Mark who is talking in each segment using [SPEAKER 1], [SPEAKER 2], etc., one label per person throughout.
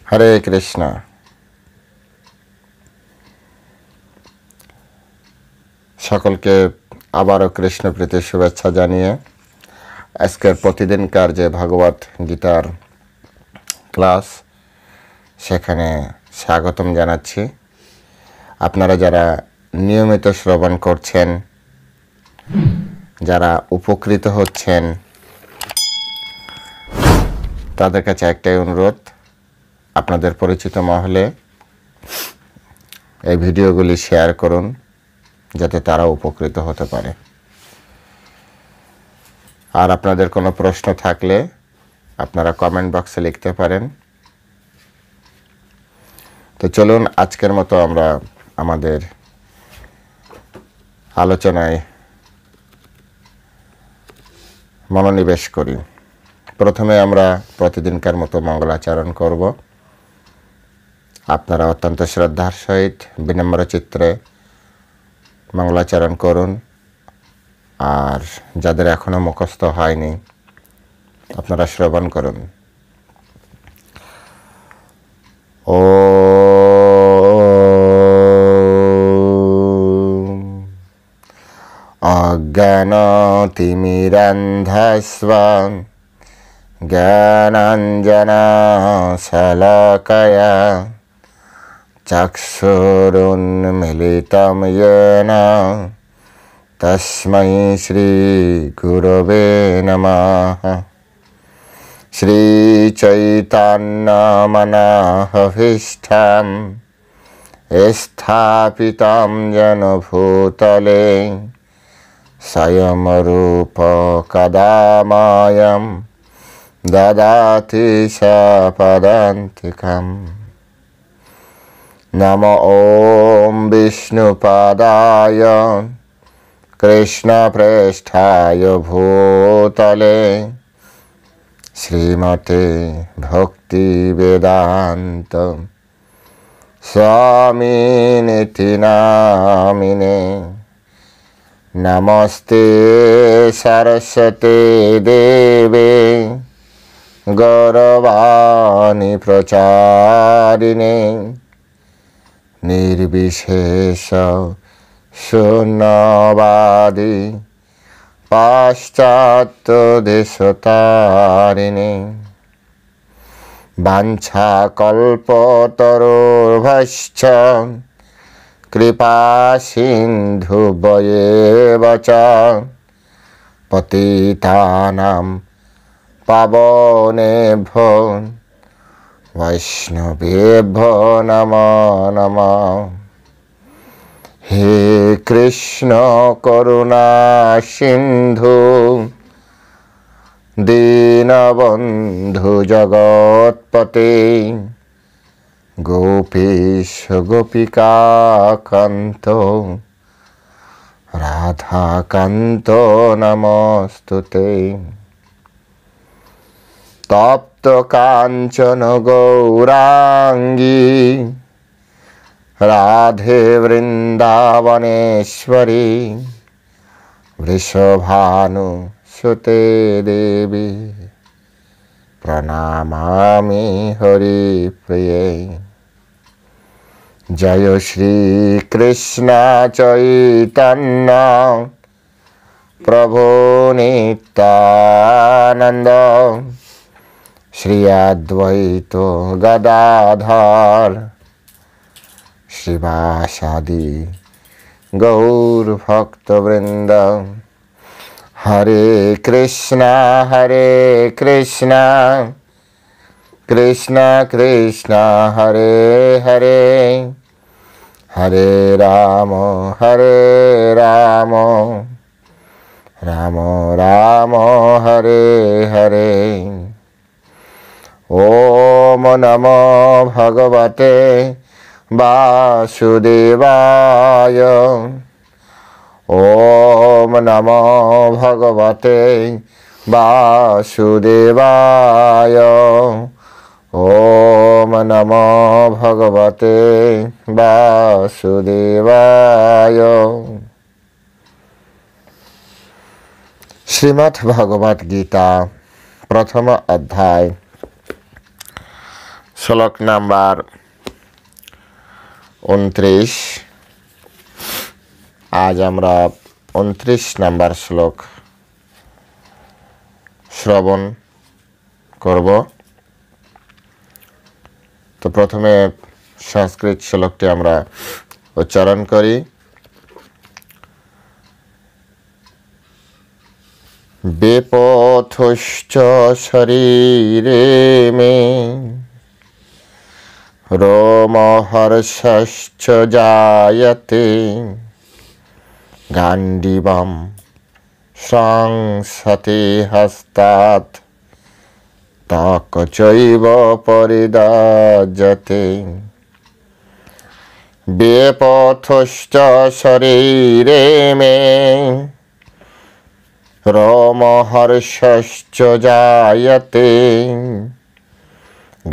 [SPEAKER 1] হরে কৃষ্ণ। সকলকে আবারও কৃষ্ণপ্রীতির শুভেচ্ছা জানিয়ে আজকের প্রতিদিনকার যে ভাগবত গীতার ক্লাস সেখানে স্বাগতম জানাচ্ছি। আপনারা যারা নিয়মিত শ্রবণ করছেন, যারা উপকৃত হচ্ছেন, তাদের কাছে একটাই অনুরোধ, আপনাদের পরিচিত মহলে এই ভিডিওগুলি শেয়ার করুন যাতে তারা উপকৃত হতে পারে। আর আপনাদের কোনো প্রশ্ন থাকলে আপনারা কমেন্ট বক্সে লিখতে পারেন। তো চলুন আজকের মতো আমরা আমাদের আলোচনায় মনোনিবেশ করি। প্রথমে আমরা প্রতিদিনকার মতো মঙ্গলাচরণ করব। আপনারা অত্যন্ত শ্রদ্ধার সহিত বিনম্র চিত্রে মঙ্গলাচরণ করুন। আর যাদের এখনো মুখস্থ হয়নি আপনারা শ্রবণ করুন। ও অজ্ঞানতিমিরান্ধস্ব জ্ঞানাঞ্জনশলাকয়া চক্ষুরুন্মিলিतं येन তস্मै শ্রীগুরবে নমঃ। শ্রীচৈতন্যমনঃভীষ্টং স্থাপিतं येन ভূতলে স্বয়ং রূপ কদা মह्यं দদাতি স্বপদান্তিকम्। নমো ॐ विष्णुपादाय कृष्णप्रेष्ठाय भूतले श्रीमते भक्तिवेदान्त स्वामिनिति नामिने। नमस्ते सरस्वती देवे गौरवाणी प्रचारिणे निर्विशेष शून्यवादी पाश्चात्य देशतारिणे। वाञ्छाकल्पतरुर्भश्च कृपा सिन्धुभ्येव च पतितानां पावनेभ्यो वैष्णवेभ्यो नमो नमः। हे कृष्ण करुणा सिन्धु दीनबन्धु जगत्पते गोपीश गोपिका कान्त राधाकान्त नमोस्तुते। तप्त काञ्चन गौराङ्गी राधे वृन्दावनेश्वरी वृषभानुसुते देवी प्रणमामि हरिप्रिये। जय श्री कृष्ण चैतन्य प्रभु नित्यानंद श्री अद्वैत गदाधर श्रीवासादि गौर भक्तवृंद। हरे कृष्णा कृष्णा कृष्णा हरे हरे हरे राम राम राम हरे हरे। ओम नमो भगवते वासुदेवाय। ओम नमो भगवते वासुदेवाय। ओम नमो भगवते वासुदेवाय। श्रीमद् भगवद गीता प्रथम अध्याय শ্লোক নাম্বার 29। আজ আমরা 29 নাম্বার শ্লোক শ্রবণ করব। তো প্রথমে সংস্কৃত শ্লোকটি আমরা উচ্চারণ করি। বেপথশ্চ শরীরে মে রোমহর্ষশ্চ জায়তে গান্ডীবম সংসতে হস্তাৎ তক চৈব পরিদাজ্যতে। বেপথশ্চ শরীরে মে রোমহর্ষশ্চ জায়তে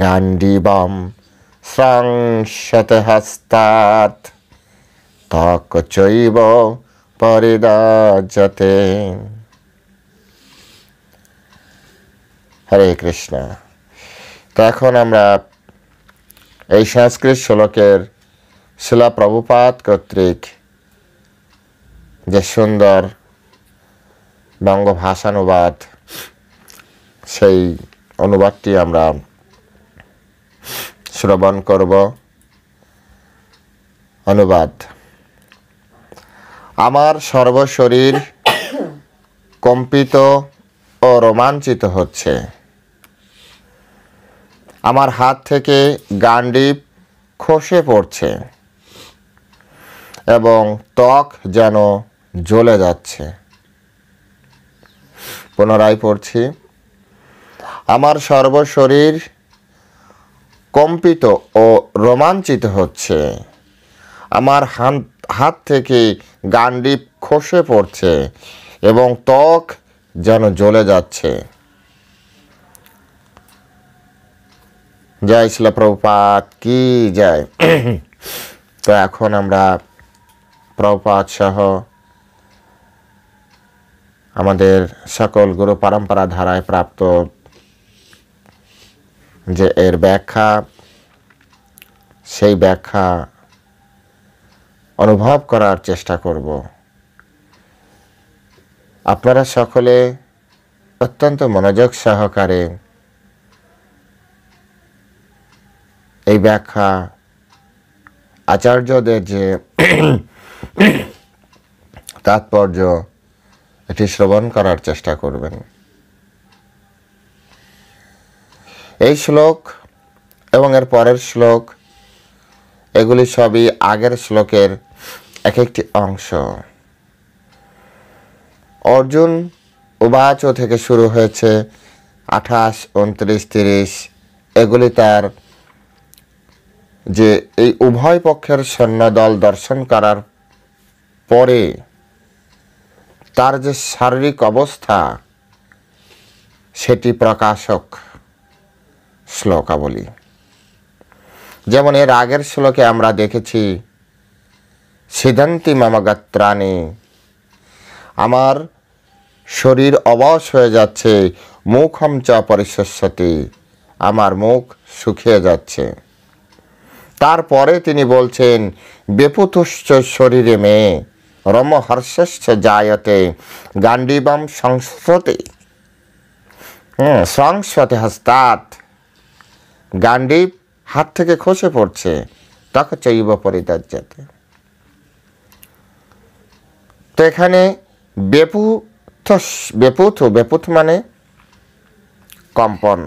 [SPEAKER 1] গান্ডীবম সংসতে হস্তাৎ তক চৈব পরিদাজ্যতে। হরে কৃষ্ণ। তো এখন আমরা এই সংস্কৃত শ্লোকের শিলা প্রভুপাদ কর্তৃক যে সুন্দর বঙ্গ ভাষানুবাদ, সেই অনুবাদটি আমরা শ্রবণ করব। অনুবাদ: আমার সর্বশরীর কম্পিত ও রোমাঞ্চিত হচ্ছে। আমার হাত থেকে গান্ডীব খসে পড়ছে এবং ত্বক যেন জ্বলে যাচ্ছে। পুনরায় পড়ছি। আমার সর্বশরীর কম্পিত ও রোমাঞ্চিত হচ্ছে। আমার হাত থেকে গান্ডীব খসে পড়ছে এবং ত্বক যেন জ্বলে যাচ্ছে। জয় শিলা প্রভুপাদ কি জয়। তো এখন আমরা প্রভুপাদ সহ আমাদের সকল গুরু পরম্পরা ধারায় প্রাপ্ত যে এর ব্যাখ্যা, সেই ব্যাখ্যা অনুভব করার চেষ্টা করব। আপনারা সকলে অত্যন্ত মনোযোগ সহকারে এই ব্যাখ্যা, আচার্যদের যে তাৎপর্য, এটি শ্রবণ করার চেষ্টা করবেন। এই শ্লোক এবং এর পরের শ্লোক, এগুলি সবই আগের শ্লোকের এক একটি অংশ। অর্জুন উবাচ থেকে শুরু হয়েছে 28, 29, 30। এগুলি তার যে এই উভয় পক্ষের সৈন্যদল দর্শন করার পরে তার যে শারীরিক অবস্থা, সেটি প্রকাশক শ্লোকাবলী। যেমন এর আগের শ্লোকে আমরা দেখেছি, সিদন্তি মম গাত্রাণি, আমার শরীর অবশ হয়ে যাচ্ছে, মুখম চ পরিশস্যতি, আমার মুখ শুকিয়ে যাচ্ছে। তারপরে তিনি বলছেন, বেপুতুশ্চ শরীরে মে রোমহর্ষশ্চ জায়তে গান্ডীবম সংসতে সংসতে হস্তাৎ, গান্ডীব হাত থেকে খসে পড়ছে, তক চৈব পরিদাজ্যতে। তো এখানে বেপুথ মানে কম্পন,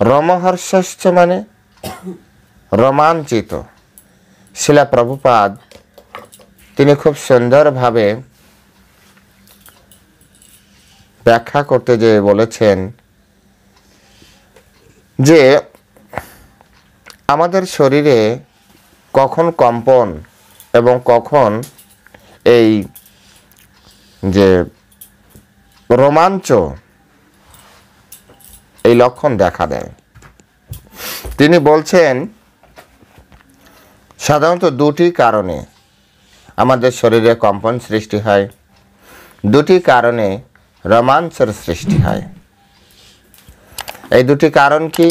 [SPEAKER 1] রোমহর্ষশ্চ মানে রোমাঞ্চিত। শিলা প্রভুপাদ তিনি খুব সুন্দরভাবে ব্যাখ্যা করতে যে বলেছেন যে আমাদের শরীরে কখন কম্পন এবং কখন এই যে রোমাঞ্চ, এই লক্ষণ দেখা দেয়। তিনি বলছেন সাধারণত দুটি কারণে আমাদের শরীরে কম্পন সৃষ্টি হয়, দুটি কারণে রোমাঞ্চের সৃষ্টি হয়। এই দুটি কারণ কি?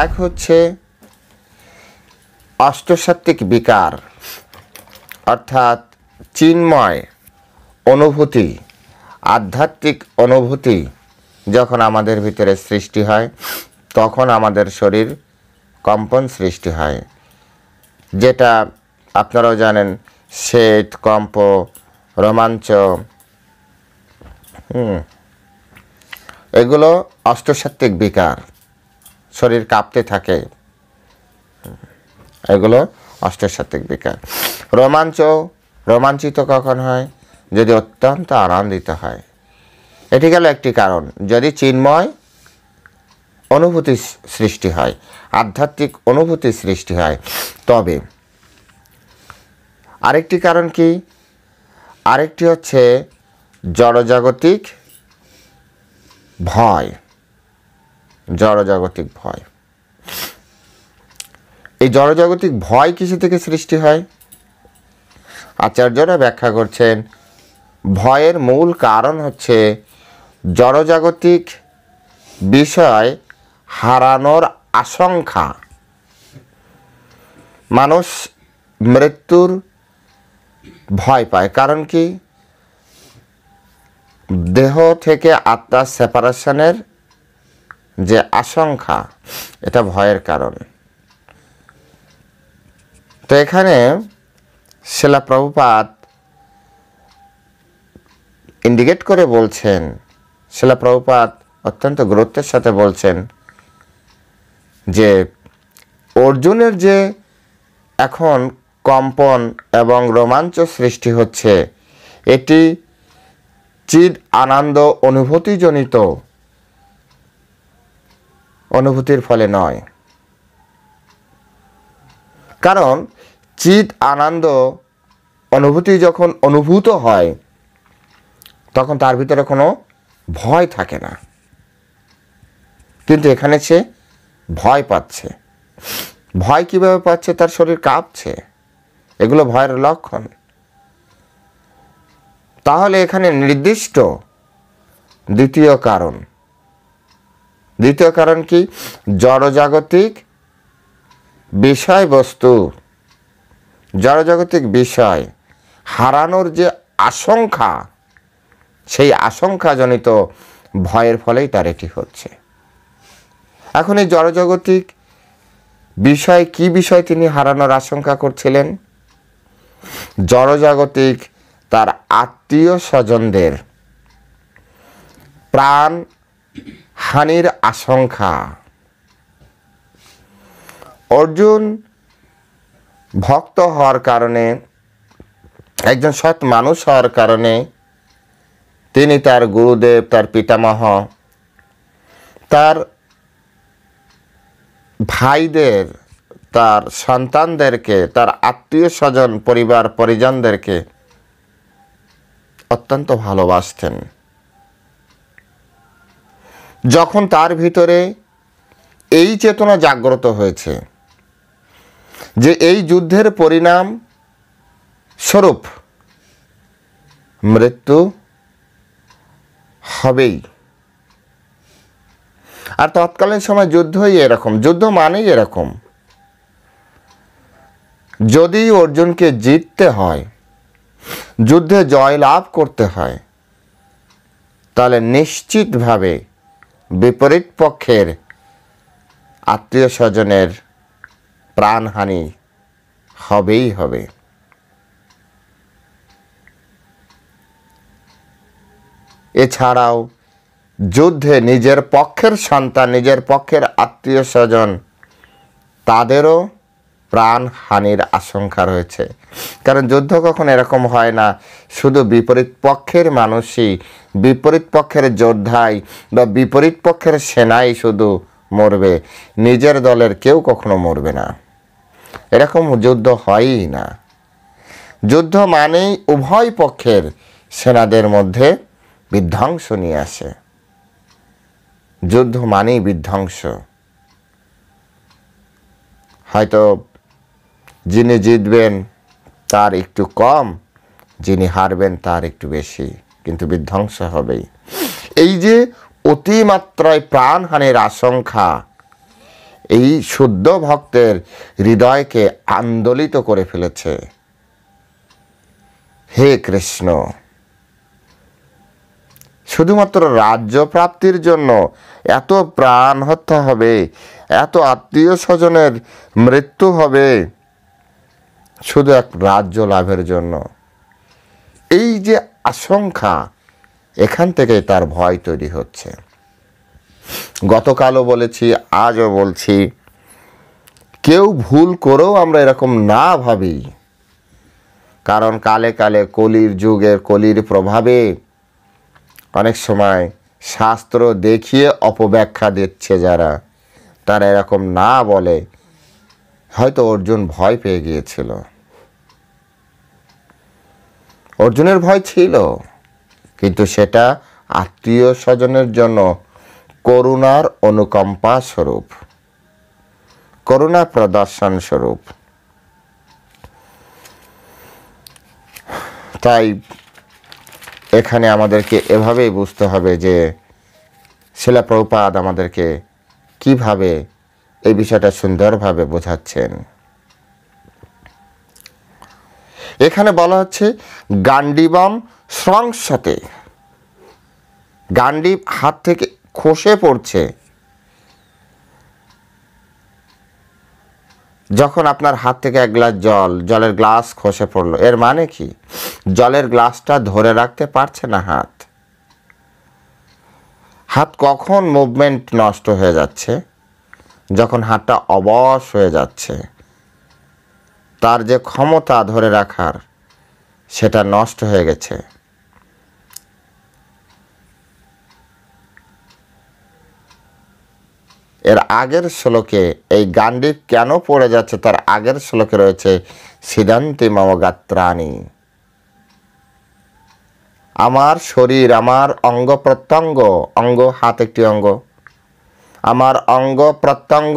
[SPEAKER 1] এক হচ্ছে অষ্টসাত্ত্বিক বিকার, অর্থাৎ চিন্ময় অনুভূতি, আধ্যাত্মিক অনুভূতি যখন আমাদের ভিতরে সৃষ্টি হয় তখন আমাদের শরীর কম্পন সৃষ্টি হয়, যেটা আপনারাও জানেন, শীত, কম্প, রোমাঞ্চ, এগুলো অষ্টসাত্ত্বিক বিকার। শরীর কাঁপতে থাকে, এগুলো অষ্টসাত্ত্বিক বিকার। রোমাঞ্চিত কখন হয়? যদি অত্যন্ত আনন্দিত হয়। এটি গেল একটি কারণ, যদি চিন্ময় অনুভূতি সৃষ্টি হয়, আধ্যাত্মিক অনুভূতি সৃষ্টি হয়। তবে আরেকটি কারণ কি? আরেকটি হচ্ছে জড়জাগতিক ভয়। জড়জাগতিক ভয়, এই জড়জাগতিক ভয় কিসে থেকে সৃষ্টি হয়? আচার্যরা ব্যাখ্যা করছেন, ভয়ের মূল কারণ হচ্ছে জড়জাগতিক বিষয় হারানোর আশঙ্কা। মানুষ মৃত্যুর ভয় পায়, কারণ কি? দেহ থেকে আত্মার সেপারেশনের যে আশঙ্কা, এটা ভয়ের কারণ। তো এখানে শিলা প্রভুপাদ ইন্ডিকেট করে বলছেন, শিলা প্রভুপাদ অত্যন্ত গুরুত্বের সাথে বলছেন যে অর্জুনের যে এখন কম্পন এবং রোমাঞ্চ সৃষ্টি হচ্ছে, এটি চিদ আনন্দ অনুভূতিজনিত অনুভূতির ফলে নয়। কারণ চিদ আনন্দ অনুভূতি যখন অনুভূত হয় তখন তার ভিতরে কোনো ভয় থাকে না, কিন্তু এখানে সে ভয় পাচ্ছে। ভয় কিভাবে পাচ্ছে? তার শরীর কাঁপছে, এগুলো ভয়ের লক্ষণ। তাহলে এখানে নির্দিষ্ট দ্বিতীয় কারণ কি? জড়জাগতিক বিষয়বস্তু, জড়জাগতিক বিষয় হারানোর যে আশঙ্কা, সেই আশঙ্কাজনিত ভয়ের ফলেই তার এটি হচ্ছে। এখন এই জড়জাগতিক বিষয় কি বিষয় তিনি হারানোর আশঙ্কা করছিলেন? জড়জাগতিক তার আত্মীয় স্বজনদের প্রাণ হানির আশঙ্কা। অর্জুন ভক্ত হওয়ার কারণে, একজন সৎ মানুষ হওয়ার কারণে তিনি তার গুরুদেব, তার পিতামহ, তার ভাইদের, তার সন্তানদেরকে, তার আত্মীয় স্বজন, পরিবার পরিজনদেরকে অত্যন্ত ভালোবাসতেন। যখন তার ভিতরে এই চেতনা জাগ্রত হয়েছে যে এই যুদ্ধের পরিণাম স্বরূপ মৃত্যু হবেই, আর তৎকালীন সময় যুদ্ধই এরকম, যুদ্ধ মানেই এরকম। যদি অর্জুনকে জিততে হয়, যুদ্ধে জয় লাভ করতে হয়, তাহলে নিশ্চিতভাবে বিপরীত পক্ষের আত্মীয় স্বজনের প্রাণহানি হবেই হবে। এছাড়াও যুদ্ধে নিজের পক্ষের সন্তান, নিজের পক্ষের আত্মীয় স্বজন, তাদেরও প্রাণহানির আশঙ্কা রয়েছে। কারণ যুদ্ধ কখন এরকম হয় না শুধু বিপরীত পক্ষের মানুষই, বিপরীত পক্ষের যোদ্ধাই বা বিপরীত পক্ষের সেনাই শুধু মরবে, নিজের দলের কেউ কখনো মরবে না। এরকম যুদ্ধ হয়ই না। যুদ্ধ মানেই উভয় পক্ষের সেনাদের মধ্যে বিধ্বংস নিয়ে আসে। যুদ্ধ মানেই বিধ্বংস। হয়তো যিনি জিতবেন তার একটু কম, যিনি হারবেন তার একটু বেশি, কিন্তু বিধ্বংস হবেই। এই যে অতিমাত্রায় প্রাণহানির আশঙ্কা এই শুদ্ধ ভক্তের হৃদয়কে আন্দোলিত করে ফেলেছে। হে কৃষ্ণ, শুধুমাত্র রাজ্য প্রাপ্তির জন্য এত প্রাণ হত্যা হবে, এত আত্মীয় স্বজনের মৃত্যু হবে শুধু এক রাজ্য লাভের জন্য। এই যে আশঙ্কা, এখান থেকে তার ভয় তৈরি হচ্ছে। গতকালও বলেছি, আজও বলছি, কেউ ভুল করেও আমরা এরকম না ভাবি। কারণ কালে কালে কলির যুগের কলির প্রভাবে অনেক সময় শাস্ত্র দেখিয়ে অপব্যাখ্যা দিচ্ছে যারা, তারা এরকম না বলে। হয়তো অর্জুন ভয় পেয়ে গিয়েছিল, অর্জুনের ভয় ছিল, কিন্তু সেটা আত্মীয় স্বজনের জন্য করুণার অনুকম্পা স্বরূপ, করুণা প্রদর্শন স্বরূপ। তাই এখানে আমাদেরকে এভাবেই বুঝতে হবে যে শিলা প্রভুপাদ আমাদেরকে কিভাবে এই বিষয়টা সুন্দরভাবে বোঝাচ্ছেন। এখানে বলা হচ্ছে গান্ডীবম সংসতে, গান্ডীব হাত থেকে খসে পড়ছে। যখন আপনার হাত থেকে এক গ্লাস জলের গ্লাস খসে পড়লো, এর মানে কি? জলের গ্লাসটা ধরে রাখতে পারছে না হাত। হাত কখন মুভমেন্ট নষ্ট হয়ে যাচ্ছে? যখন হাতটা অবশ হয়ে যাচ্ছে, তার যে ক্ষমতা ধরে রাখার সেটা নষ্ট হয়ে গেছে। এর আগের শ্লোকে এই গান্ডীব কেন পড়ে যাচ্ছে তার আগের শ্লোকে রয়েছে সিদান্তি মম গাত্রাণি, আমার শরীর, আমার অঙ্গ প্রত্যঙ্গ, অঙ্গ হাত একটি অঙ্গ, আমার অঙ্গ প্রত্যঙ্গ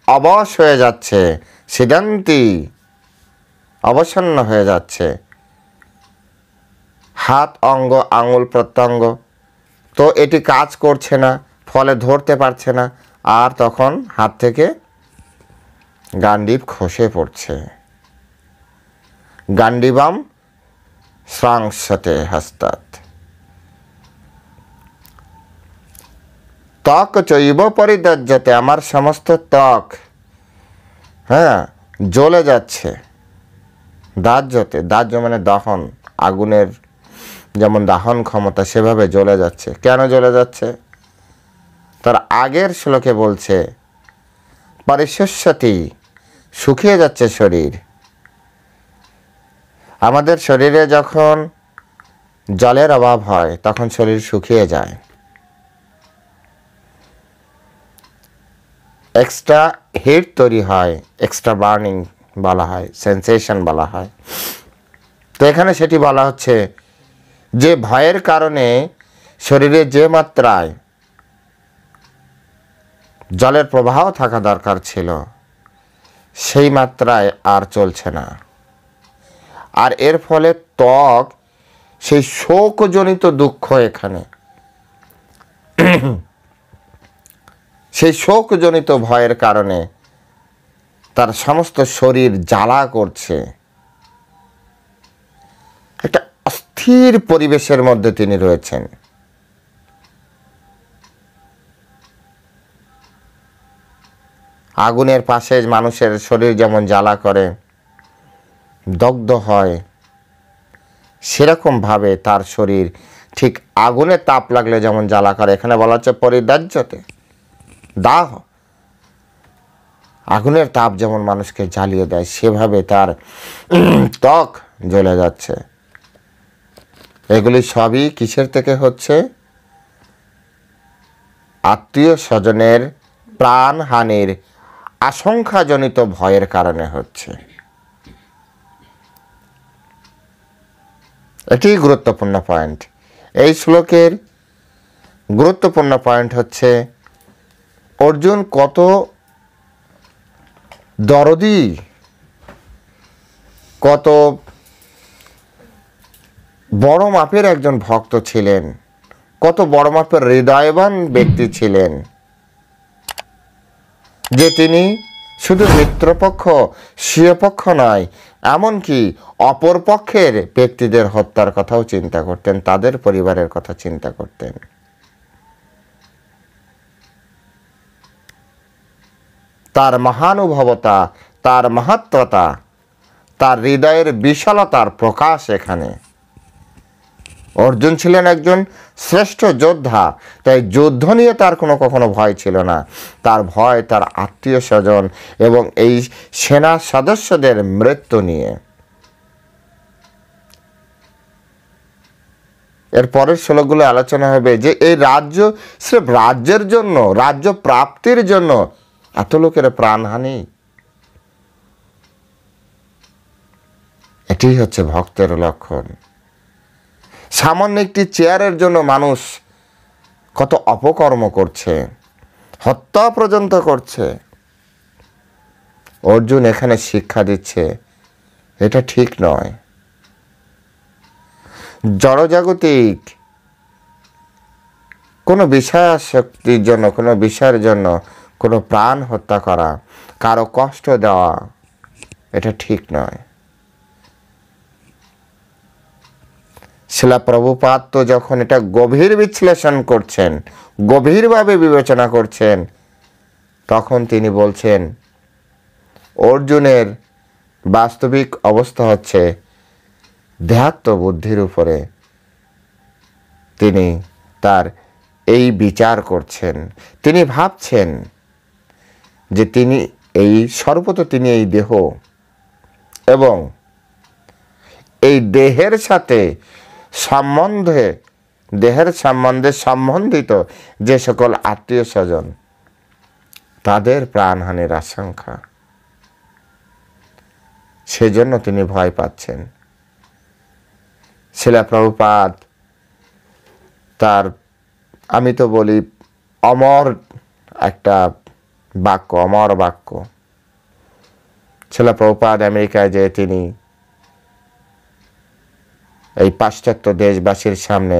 [SPEAKER 1] অবশ হয়ে যাচ্ছে, সিদান্তি অবসন্ন হয়ে যাচ্ছে। হাত, অঙ্গ, আঙুল প্রত্যঙ্গ, তো এটি কাজ করছে না, ফলে ধরতে পারছে না, আর তখন হাত থেকে গান্ডীব খসে পড়ছে। গান্ডীবম সংসতে হস্তাৎ ত্বক চৈব পরিদজ্যতে, আমার সমস্ত ত্বক জ্বলে যাচ্ছে। দাহ্যতে, দাহ্য মানে দহন, আগুনের যেমন দাহন ক্ষমতা সেভাবে জ্বলে যাচ্ছে। কেন জ্বলে যাচ্ছে? তার আগের শ্লোকে বলছে পরিশুষ্যতি, শুকিয়ে যাচ্ছে শরীর। আমাদের শরীরে যখন জলের অভাব হয় তখন শরীর শুকিয়ে যায়, এক্সট্রা হিট তৈরি হয়, এক্সট্রা বার্নিং বলা হয়, সেন্সেশন বলা হয়। তো এখানে সেটি বলা হচ্ছে যে ভয়ের কারণে শরীরে যে মাত্রায় জলের প্রবাহ থাকা দরকার ছিল সেই মাত্রায় আর চলছে না। আর এর ফলে ত্বক সেই শোকজনিত দুঃখ, এখানে সেই শোকজনিত ভয়ের কারণে তার সমস্ত শরীর জ্বালা করছে। একটা অস্থির পরিবেশের মধ্যে তিনি রয়েছেন। আগুনের পাশে মানুষের শরীর যেমন জ্বালা করে, দগ্ধ হয়, সেরকমভাবে তার শরীর ঠিক আগুনের তাপ লাগলে যেমন জ্বালা করে, এখানে বলা হচ্ছে পরিদাহ্যতে, দাহ, আগুনের তাপ যেমন মানুষকে জ্বালিয়ে দেয় সেভাবে তার ত্বক জ্বলে যাচ্ছে। এগুলি সবই কিসের থেকে হচ্ছে? আত্মীয় স্বজনের প্রাণহানির আশঙ্কাজনিত ভয়ের কারণে হচ্ছে। এটি গুরুত্বপূর্ণ পয়েন্ট। এই শ্লোকের গুরুত্বপূর্ণ পয়েন্ট হচ্ছে অর্জুন কত দরদি, কত বড় মাপের একজন ভক্ত ছিলেন, কত বড় মাপের হৃদয়বান ব্যক্তি ছিলেন যে তিনি শুধু মিত্রপক্ষ স্বীয় পক্ষ নয়, এমনকি অপর পক্ষের ব্যক্তিদের হত্যার কথাও চিন্তা করতেন, তাদের পরিবারের কথা চিন্তা করতেন। তার মহানুভবতা, তার মহত্বতা, তার হৃদয়ের বিশালতার প্রকাশ এখানে। অর্জুন ছিলেন একজন শ্রেষ্ঠ যোদ্ধা, তাই যুদ্ধ নিয়ে তার কখনো ভয় ছিল না। তার ভয় তার আত্মীয় স্বজন এবং এই সেনা সদস্যদের মৃত্যু নিয়ে। এর পরের শ্লোকগুলো আলোচনা হবে যে এই রাজ্য স্রেফ রাজ্যের জন্য, রাজ্য প্রাপ্তির জন্য এত লোকের প্রাণহানি। এটি হচ্ছে ভক্তের লক্ষণ। সামান্য একটি চেয়ারের জন্য মানুষ কত অপকর্ম করছে, হত্যা পর্যন্ত করছে। অর্জুন এখানে শিক্ষা দিচ্ছে এটা ঠিক নয়। জড়জাগতিক কোনো বিষয়াসক্তির জন্য, কোনো বিষয়ের জন্য কোনো প্রাণ হত্যা করা, কারো কষ্ট দেওয়া, এটা ঠিক নয়। শিলা প্রভুপাদ তো যখন এটা গভীর বিশ্লেষণ করছেন, গভীরভাবে বিবেচনা করছেন, তখন তিনি বলছেন অর্জুনের বাস্তবিক অবস্থা হচ্ছে দেহাত্ম বুদ্ধির উপরে তিনি তার এই বিচার করছেন। তিনি ভাবছেন যে তিনি এই সর্বত তিনি এই দেহ এবং এই দেহের সাথে দেহের সম্বন্ধে সম্বন্ধিত যে সকল আত্মীয় স্বজন, তাদের প্রাণহানির আশঙ্কা, সেজন্য তিনি ভয় পাচ্ছেন। শিলা প্রভুপাদ তার, আমি তো বলি অমর একটা বাক্য, অমর বাক্য। শিলা প্রভুপাদ আমেরিকায় যে তিনি এই পাশ্চাত্য দেশবাসীর সামনে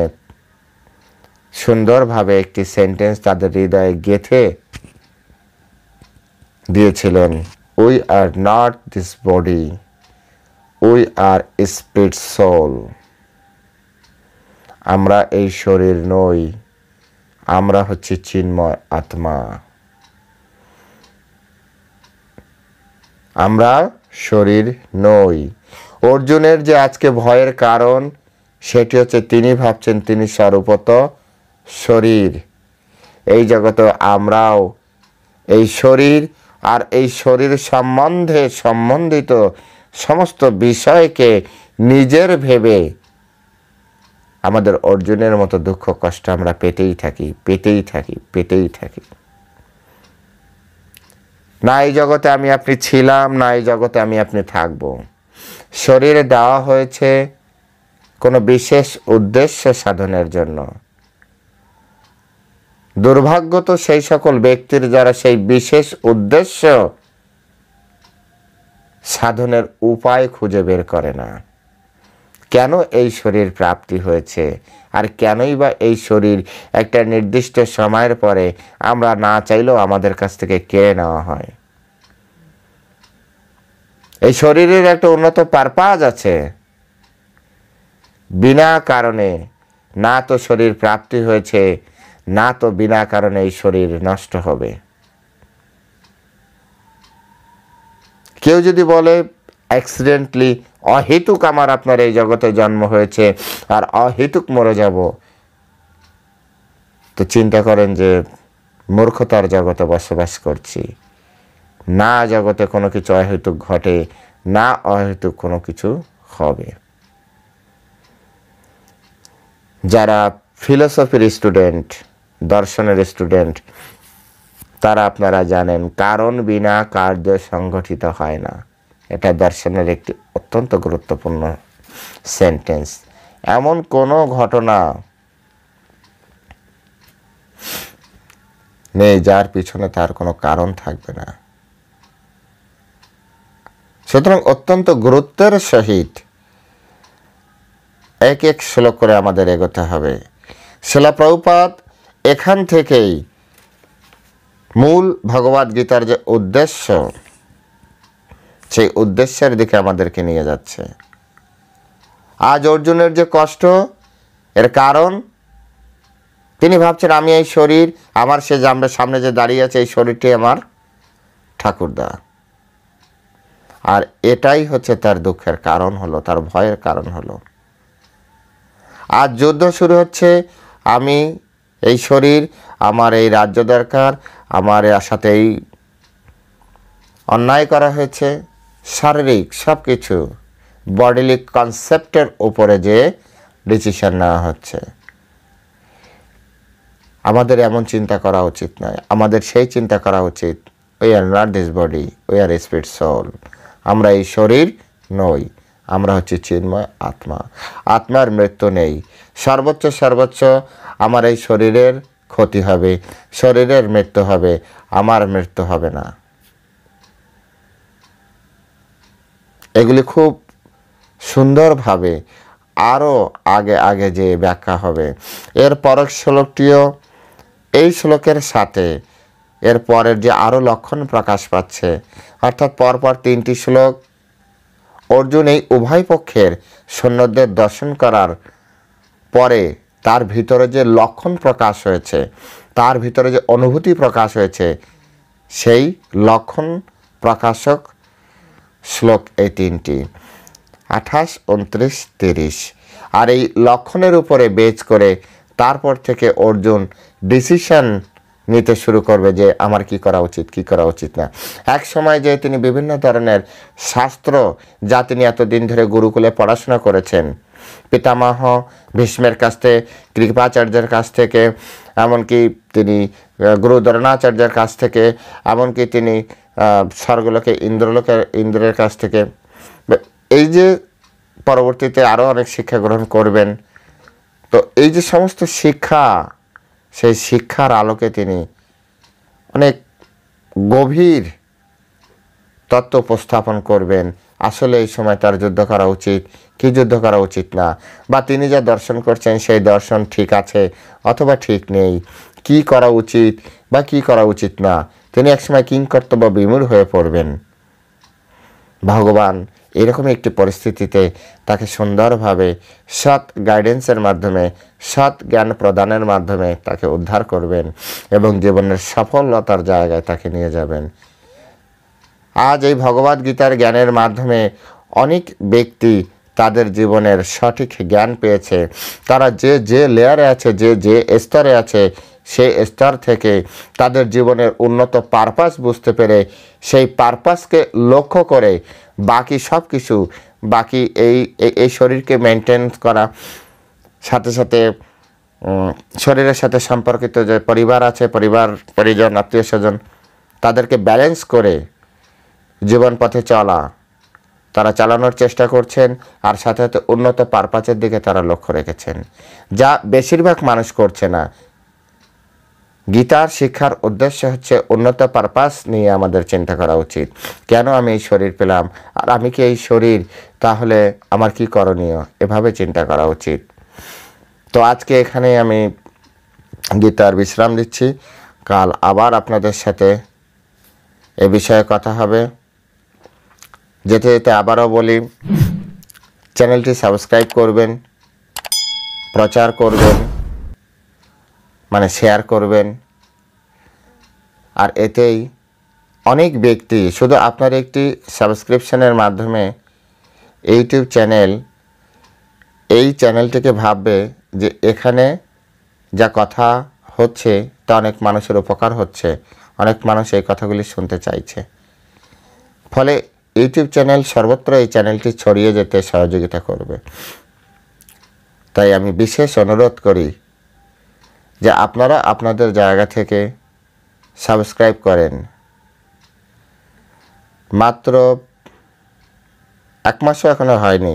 [SPEAKER 1] সুন্দরভাবে একটি সেন্টেন্স তাদের হৃদয়ে গেঁথে দিয়েছিলেন, we are not this body, we are spirit soul. আমরা এই শরীর নই, আমরা হচ্ছে চিন্ময় আত্মা। আমরা শরীর নই। অর্জুনের যে আজকে ভয়ের কারণ সেটি হচ্ছে তিনি ভাবছেন তিনি স্বরূপত শরীর। এই জগতে আমরাও এই শরীর আর এই শরীর সম্বন্ধিত সমস্ত বিষয়কে নিজের ভেবে আমাদের অর্জুনের মতো দুঃখ কষ্ট আমরা পেতেই থাকি। না এই জগতে আমি আপনি ছিলাম, না এই জগতে আমি আপনি থাকব। শরীরে দেওয়া হয়েছে কোনো বিশেষ উদ্দেশ্য সাধনের জন্য। দুর্ভাগ্য তো সেই সকল ব্যক্তির যারা সেই বিশেষ উদ্দেশ্য সাধনের উপায় খুঁজে বের করে না। কেন এই শরীর প্রাপ্তি হয়েছে, আর কেনই বা এই শরীর একটা নির্দিষ্ট সময়ের পরে আমরা না চাইলেও আমাদের কাছ থেকে কেড়ে নেওয়া হয়। এই শরীরের একটা উন্নত পারপাস আছে। বিনা কারণে না তো শরীর প্রাপ্তি হয়েছে, না তো বিনা কারণে এই শরীর নষ্ট হবে। কেউ যদি বলে অ্যাক্সিডেন্টলি অহেতুক আমার আপনার এই জগতে জন্ম হয়েছে আর অহেতুক মরে যাব, তো চিন্তা করেন যে মূর্খতার জগতে বসবাস করছি। না জগতে কোনো কিছু অহেতুক ঘটে, না অহেতুক কোনো কিছু হবে। যারা ফিলোসফির স্টুডেন্ট, দর্শনের স্টুডেন্ট, তারা আপনারা জানেন কারণ বিনা কার্য সংগঠিত হয় না। এটা দর্শনের একটি অত্যন্ত গুরুত্বপূর্ণ সেন্টেন্স। এমন কোনো ঘটনা নেই যার পিছনে তার কোনো কারণ থাকবে না। সুতরাং অত্যন্ত গুরুত্বের সহিত এক এক শ্লোক করে আমাদের এগোতে হবে। শিলা প্রভুপাদ এখান থেকেই মূল ভগবদ গীতার যে উদ্দেশ্য, সেই উদ্দেশ্যের দিকে আমাদেরকে নিয়ে যাচ্ছে। আজ অর্জুনের যে কষ্ট, এর কারণ তিনি ভাবছেন আমি এই শরীর, আমার সে জামবের সামনে যে দাঁড়িয়ে আছে এই শরীরটি আমার ঠাকুরদা। আর এটাই হচ্ছে তার দুঃখের কারণ হলো, তার ভয়ের কারণ হলো। আজ যুদ্ধ শুরু হচ্ছে, আমি এই শরীর, আমার এই রাজ্য দরকার, আমার সাথে এই অন্যায় করা হয়েছে, শারীরিক সব কিছু বডিলি কনসেপ্টের উপরে যে ডিসিশন নেওয়া হচ্ছে। আমাদের এমন চিন্তা করা উচিত নয়, আমাদের সেই চিন্তা করা উচিত we are not this body, we are spirit soul. আমরা এই শরীর নই, আমরা হচ্ছে চিন্ময় আত্মা। আত্মার মৃত্যু নেই। সর্বোচ্চ আমার এই শরীরের ক্ষতি হবে, শরীরের মৃত্যু হবে, আমার মৃত্যু হবে না। এগুলি খুব সুন্দরভাবে আরও আগে যে ব্যাখ্যা হবে। এর পরের শ্লোকটিও এই শ্লোকের সাথে এর পরের যে আরও লক্ষণ প্রকাশ পাচ্ছে, অর্থাৎ পরপর 3টি শ্লোক অর্জুন এই উভয় পক্ষের সৈন্যদের দর্শন করার পরে তার ভিতরে যে লক্ষণ প্রকাশ হয়েছে, তার ভিতরে যে অনুভূতি প্রকাশ হয়েছে, সেই লক্ষণ প্রকাশক শ্লোক এই 3টি 28, 29, 30। আর এই লক্ষণের উপরে বেজ করে তারপর থেকে অর্জুন ডিসিশন নিতে শুরু করবে যে আমার কি করা উচিত, কি করা উচিত না। এক সময় যে তিনি বিভিন্ন ধরনের শাস্ত্র, যা তিনি এতদিন ধরে গুরুকুলে পড়াশোনা করেছেন, পিতামহ ভীষ্মের কাছ থেকে, কৃপাচার্যের কাছ থেকে, এমনকি তিনি গুরু দ্রোণাচার্যের কাছ থেকে, এমনকি তিনি স্বর্গলোকে ইন্দ্রের কাছ থেকে, এই যে পরবর্তীতে আরও অনেক শিক্ষা গ্রহণ করবেন। তো এই যে সমস্ত শিক্ষা, সেই শিক্ষার আলোকে তিনি অনেক গভীর তত্ত্ব উপস্থাপন করবেন। আসলে এই সময় তার যুদ্ধ করা উচিত কি যুদ্ধ করা উচিত না, বা তিনি যা দর্শন করছেন সেই দর্শন ঠিক আছে অথবা ঠিক নেই, কি করা উচিত বা কি করা উচিত না। তিনি একসময় কিংকর্তব্য বিমূঢ় হয়ে পড়বেন। ভগবান এরকম একটি পরিস্থিতিতে তাকে সুন্দরভাবে সৎ গাইডেন্সের মাধ্যমে, সৎ জ্ঞান প্রদানের মাধ্যমে তাকে উদ্ধার করবেন এবং জীবনের সফলতার জায়গায় তাকে নিয়ে যাবেন। আজ এই ভগবদ গীতার জ্ঞানের মাধ্যমে অনেক ব্যক্তি তাদের জীবনের সঠিক জ্ঞান পেয়েছে। তারা যে লেয়ারে আছে, যে স্তরে আছে, সেই স্তর থেকে তাদের জীবনের উন্নত পারপাস বুঝতে পেরে সেই পারপাসকে লক্ষ্য করে বাকি সব কিছু, বাকি এই শরীরকে মেনটেন করা, সাথে সাথে শরীরের সাথে সম্পর্কিত যে পরিবার আছে, পরিবার পরিজন আত্মীয় স্বজন, তাদেরকে ব্যালেন্স করে জীবন পথে চলা, তারা চালানোর চেষ্টা করছেন। আর সাথে সাথে উন্নত পারপাসের দিকে তারা লক্ষ্য রেখেছেন, যা বেশিরভাগ মানুষ করছে না। গীতার শিক্ষার উদ্দেশ্য হচ্ছে উন্নত পারপাস নিয়ে আমাদের চিন্তা করা উচিত। কেন আমি এই শরীর পেলাম, আর আমি কি এই শরীর, তাহলে আমার কি করণীয়, এভাবে চিন্তা করা উচিত। তো আজকে এখানে আমি গীতার বিশ্রাম দিচ্ছি। কাল আবার আপনাদের সাথে এ বিষয়ে কথা হবে। যেতে যেতে আবারও বলি, চ্যানেলটি সাবস্ক্রাইব করবেন, প্রচার করবেন, মানে শেয়ার করবেন। আর এতেই অনেক ব্যক্তি শুধু আপনার একটি সাবস্ক্রিপশনের মাধ্যমে ইউটিউব চ্যানেল, এই চ্যানেলটিকে ভাববে যে এখানে যা কথা হচ্ছে তা অনেক মানুষের উপকার হচ্ছে, অনেক মানুষ এই কথাগুলি শুনতে চাইছে। ফলে ইউটিউব চ্যানেল সর্বত্র এই চ্যানেলটি ছড়িয়ে যেতে সহযোগিতা করবে। তাই আমি বিশেষ অনুরোধ করি যে আপনারা আপনাদের জায়গা থেকে সাবস্ক্রাইব করেন। মাত্র 1 মাসও এখনো হয়নি,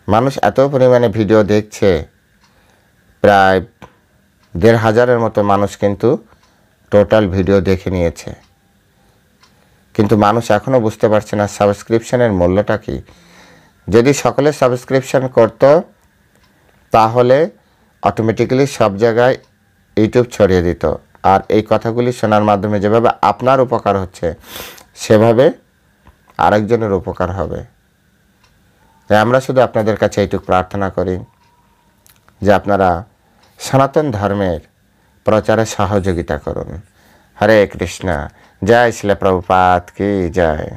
[SPEAKER 1] মানুষ এত পরিমাণে ভিডিও দেখছে, প্রায় 1500-এর মতো মানুষ কিন্তু টোটাল ভিডিও দেখে নিয়েছে। কিন্তু মানুষ এখনও বুঝতে পারছে না সাবস্ক্রিপশনের মূল্যটা কি। যদি সকলে সাবস্ক্রিপশন করত তাহলে অটোমেটিক্যালি সব জায়গায় ইউটিউব ছড়িয়ে দিত। আর এই কথাগুলি শোনার মাধ্যমে যেভাবে আপনার উপকার হচ্ছে, সেভাবে আরেকজনের উপকার হবে। তাই আমরা শুধু আপনাদের কাছে এইটুকু প্রার্থনা করি যে আপনারা সনাতন ধর্মের প্রচারে সহযোগিতা করুন। হরে কৃষ্ণ। জয় শ্রীল প্রভুপাদ কি জয়।